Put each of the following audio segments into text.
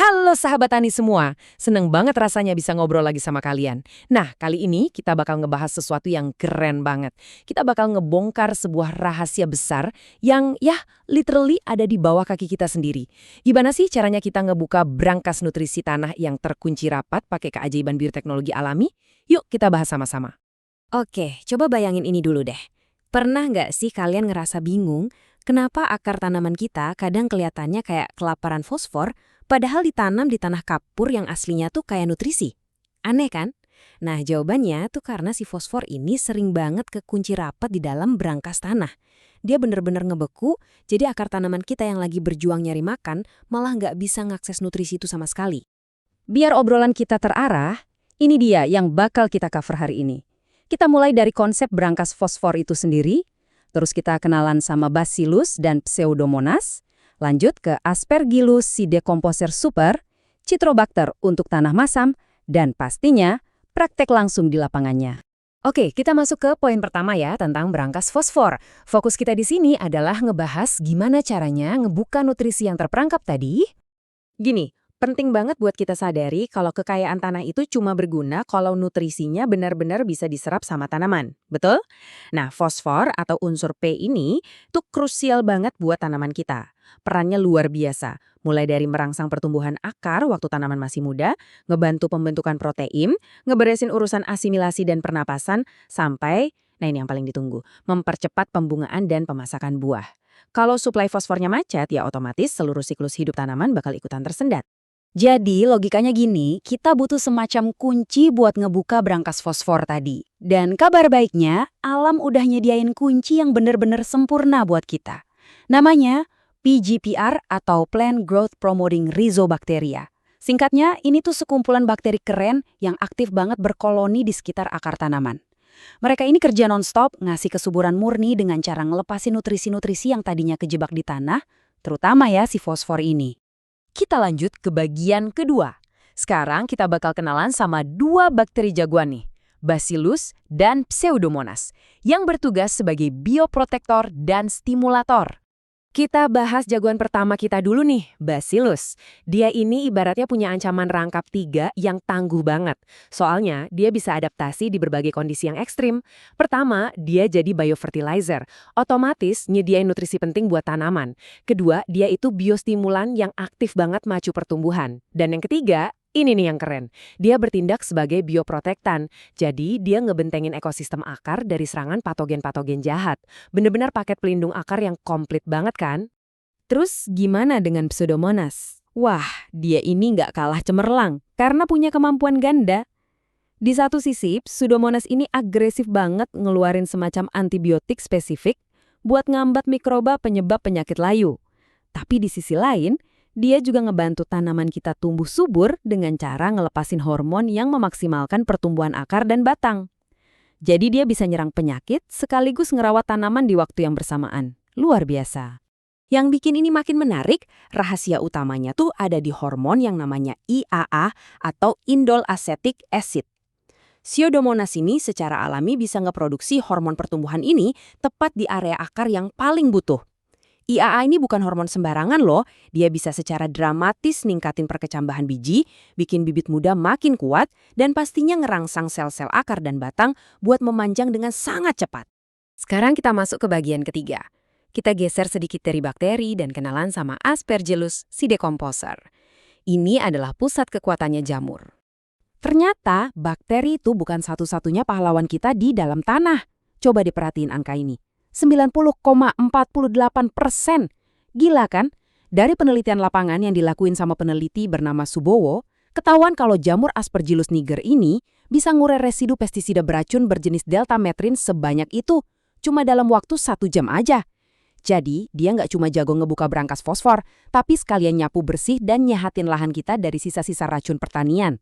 Halo sahabat tani semua, seneng banget rasanya bisa ngobrol lagi sama kalian. Nah, kali ini kita bakal ngebahas sesuatu yang keren banget. Kita bakal ngebongkar sebuah rahasia besar yang literally ada di bawah kaki kita sendiri. Gimana sih caranya kita ngebuka brankas nutrisi tanah yang terkunci rapat pakai keajaiban bioteknologi alami? Yuk kita bahas sama-sama. Oke, coba bayangin ini dulu deh. Pernah nggak sih kalian ngerasa bingung kenapa akar tanaman kita kadang kelihatannya kayak kelaparan fosfor, padahal ditanam di tanah kapur yang aslinya tuh kayak nutrisi? Aneh kan? Nah, jawabannya tuh karena si fosfor ini sering banget kekunci rapat di dalam brankas tanah. Dia bener-bener ngebeku, jadi akar tanaman kita yang lagi berjuang nyari makan malah nggak bisa ngakses nutrisi itu sama sekali. Biar obrolan kita terarah, ini dia yang bakal kita cover hari ini. Kita mulai dari konsep brankas fosfor itu sendiri, terus kita kenalan sama Bacillus dan Pseudomonas, lanjut ke Aspergillus si decomposer super, Citrobacter untuk tanah masam, dan pastinya praktek langsung di lapangannya. Oke, kita masuk ke poin pertama ya tentang brankas fosfor. Fokus kita di sini adalah ngebahas gimana caranya ngebuka nutrisi yang terperangkap tadi. Gini, penting banget buat kita sadari kalau kekayaan tanah itu cuma berguna kalau nutrisinya benar-benar bisa diserap sama tanaman. Betul? Nah, fosfor atau unsur P ini tuh krusial banget buat tanaman kita. Perannya luar biasa, mulai dari merangsang pertumbuhan akar waktu tanaman masih muda, ngebantu pembentukan protein, ngeberesin urusan asimilasi dan pernapasan, sampai, nah ini yang paling ditunggu, mempercepat pembungaan dan pemasakan buah. Kalau suplai fosfornya macet, ya otomatis seluruh siklus hidup tanaman bakal ikutan tersendat. Jadi logikanya gini, kita butuh semacam kunci buat ngebuka brankas fosfor tadi. Dan kabar baiknya, alam udah nyediain kunci yang bener-bener sempurna buat kita. Namanya PGPR atau Plant Growth Promoting Rhizobacteria. Singkatnya, ini tuh sekumpulan bakteri keren yang aktif banget berkoloni di sekitar akar tanaman. Mereka ini kerja non-stop, ngasih kesuburan murni dengan cara ngelepasin nutrisi-nutrisi yang tadinya kejebak di tanah, terutama ya si fosfor ini. Kita lanjut ke bagian kedua. Sekarang kita bakal kenalan sama dua bakteri jagoan nih, Bacillus dan Pseudomonas, yang bertugas sebagai bioprotektor dan stimulator. Kita bahas jagoan pertama kita dulu nih, Bacillus. Dia ini ibaratnya punya ancaman rangkap 3 yang tangguh banget. Soalnya, dia bisa adaptasi di berbagai kondisi yang ekstrim. Pertama, dia jadi biofertilizer. Otomatis nyediain nutrisi penting buat tanaman. Kedua, dia itu biostimulan yang aktif banget macu pertumbuhan. Dan yang ketiga, ini nih yang keren. Dia bertindak sebagai bioprotektan. Jadi, dia ngebentengin ekosistem akar dari serangan patogen-patogen jahat. Bener-bener paket pelindung akar yang komplit banget kan? Terus gimana dengan Pseudomonas? Wah, dia ini nggak kalah cemerlang karena punya kemampuan ganda. Di satu sisi, Pseudomonas ini agresif banget ngeluarin semacam antibiotik spesifik buat ngambat mikroba penyebab penyakit layu. Tapi di sisi lain, dia juga ngebantu tanaman kita tumbuh subur dengan cara ngelepasin hormon yang memaksimalkan pertumbuhan akar dan batang. Jadi dia bisa nyerang penyakit sekaligus ngerawat tanaman di waktu yang bersamaan. Luar biasa. Yang bikin ini makin menarik, rahasia utamanya tuh ada di hormon yang namanya IAA atau indole acetic acid. Pseudomonas ini secara alami bisa ngeproduksi hormon pertumbuhan ini tepat di area akar yang paling butuh. IAA ini bukan hormon sembarangan loh, dia bisa secara dramatis ningkatin perkecambahan biji, bikin bibit muda makin kuat, dan pastinya ngerangsang sel-sel akar dan batang buat memanjang dengan sangat cepat. Sekarang kita masuk ke bagian ketiga. Kita geser sedikit dari bakteri dan kenalan sama Aspergillus si decomposer. Ini adalah pusat kekuatannya jamur. Ternyata bakteri itu bukan satu-satunya pahlawan kita di dalam tanah. Coba diperhatiin angka ini. 90,48%. Gila kan? Dari penelitian lapangan yang dilakuin sama peneliti bernama Subowo, ketahuan kalau jamur Aspergillus niger ini bisa ngurai residu pestisida beracun berjenis deltametrin sebanyak itu, cuma dalam waktu 1 jam aja. Jadi, dia nggak cuma jago ngebuka brankas fosfor, tapi sekalian nyapu bersih dan nyehatin lahan kita dari sisa-sisa racun pertanian.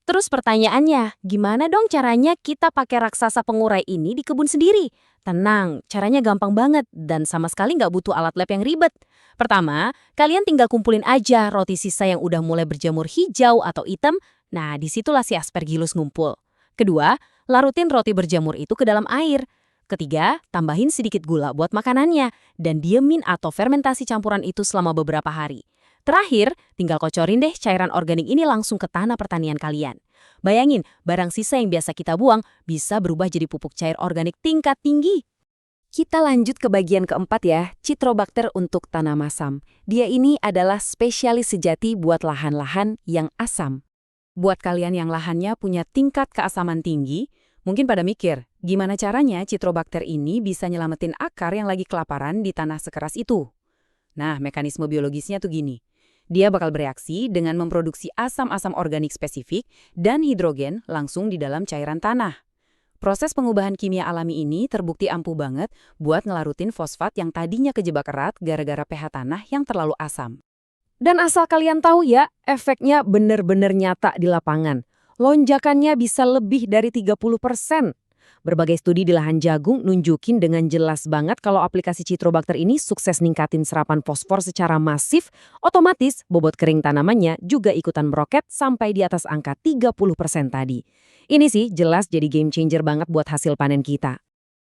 Terus pertanyaannya, gimana dong caranya kita pakai raksasa pengurai ini di kebun sendiri? Tenang, caranya gampang banget dan sama sekali nggak butuh alat lab yang ribet. Pertama, kalian tinggal kumpulin aja roti sisa yang udah mulai berjamur hijau atau hitam, nah disitulah si Aspergillus ngumpul. Kedua, larutin roti berjamur itu ke dalam air. Ketiga, tambahin sedikit gula buat makanannya dan diemin atau fermentasi campuran itu selama beberapa hari. Terakhir, tinggal kocorin deh cairan organik ini langsung ke tanah pertanian kalian. Bayangin, barang sisa yang biasa kita buang bisa berubah jadi pupuk cair organik tingkat tinggi. Kita lanjut ke bagian keempat ya, Citrobacter untuk tanah masam. Dia ini adalah spesialis sejati buat lahan-lahan yang asam. Buat kalian yang lahannya punya tingkat keasaman tinggi, mungkin pada mikir, gimana caranya Citrobacter ini bisa nyelamatin akar yang lagi kelaparan di tanah sekeras itu? Nah, mekanisme biologisnya tuh gini. Dia bakal bereaksi dengan memproduksi asam-asam organik spesifik dan hidrogen langsung di dalam cairan tanah. Proses pengubahan kimia alami ini terbukti ampuh banget buat ngelarutin fosfat yang tadinya kejebak erat gara-gara pH tanah yang terlalu asam. Dan asal kalian tahu ya, efeknya bener-bener nyata di lapangan. Lonjakannya bisa lebih dari 30%. Berbagai studi di lahan jagung nunjukin dengan jelas banget kalau aplikasi Citrobacter ini sukses ningkatin serapan fosfor secara masif, otomatis bobot kering tanamannya juga ikutan meroket sampai di atas angka 30% tadi. Ini sih jelas jadi game changer banget buat hasil panen kita.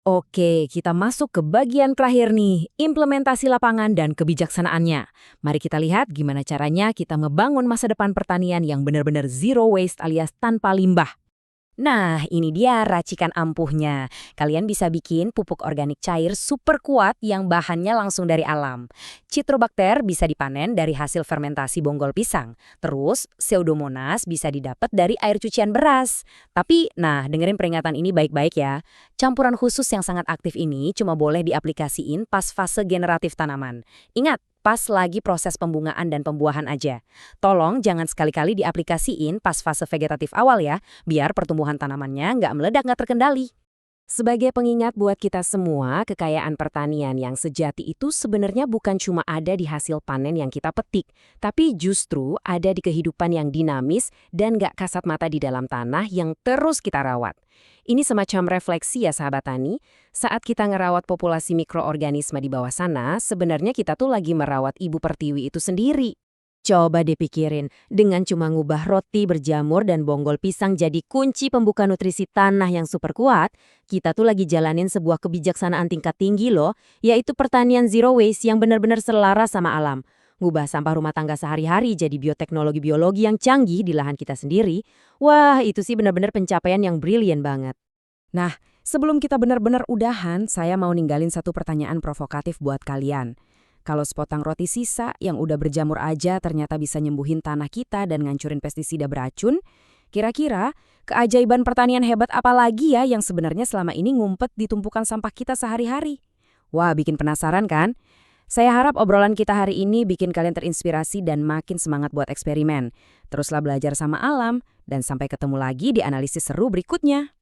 Oke, kita masuk ke bagian terakhir nih, implementasi lapangan dan kebijaksanaannya. Mari kita lihat gimana caranya kita ngebangun masa depan pertanian yang benar-benar zero waste alias tanpa limbah. Nah, ini dia racikan ampuhnya. Kalian bisa bikin pupuk organik cair super kuat yang bahannya langsung dari alam. Citrobacter bisa dipanen dari hasil fermentasi bonggol pisang. Terus, Pseudomonas bisa didapat dari air cucian beras. Tapi, nah, dengerin peringatan ini baik-baik ya. Campuran khusus yang sangat aktif ini cuma boleh diaplikasiin pas fase generatif tanaman. Ingat, pas lagi proses pembungaan dan pembuahan aja. Tolong jangan sekali-kali diaplikasiin pas fase vegetatif awal ya, biar pertumbuhan tanamannya nggak meledak nggak terkendali. Sebagai pengingat buat kita semua, kekayaan pertanian yang sejati itu sebenarnya bukan cuma ada di hasil panen yang kita petik, tapi justru ada di kehidupan yang dinamis dan nggak kasat mata di dalam tanah yang terus kita rawat. Ini semacam refleksi ya sahabat tani, saat kita ngerawat populasi mikroorganisme di bawah sana, sebenarnya kita tuh lagi merawat ibu pertiwi itu sendiri. Coba dipikirin, dengan cuma ngubah roti berjamur dan bonggol pisang jadi kunci pembuka nutrisi tanah yang super kuat, kita tuh lagi jalanin sebuah kebijaksanaan tingkat tinggi loh, yaitu pertanian zero waste yang benar-benar selaras sama alam. Ngubah sampah rumah tangga sehari-hari jadi bioteknologi biologi yang canggih di lahan kita sendiri, wah itu sih benar-benar pencapaian yang brilian banget. Nah, sebelum kita benar-benar udahan, saya mau ninggalin satu pertanyaan provokatif buat kalian. Kalau sepotong roti sisa yang udah berjamur aja ternyata bisa nyembuhin tanah kita dan ngancurin pestisida beracun, kira-kira keajaiban pertanian hebat apa lagi ya yang sebenarnya selama ini ngumpet di tumpukan sampah kita sehari-hari? Wah, bikin penasaran kan? Saya harap obrolan kita hari ini bikin kalian terinspirasi dan makin semangat buat eksperimen. Teruslah belajar sama alam, dan sampai ketemu lagi di analisis seru berikutnya.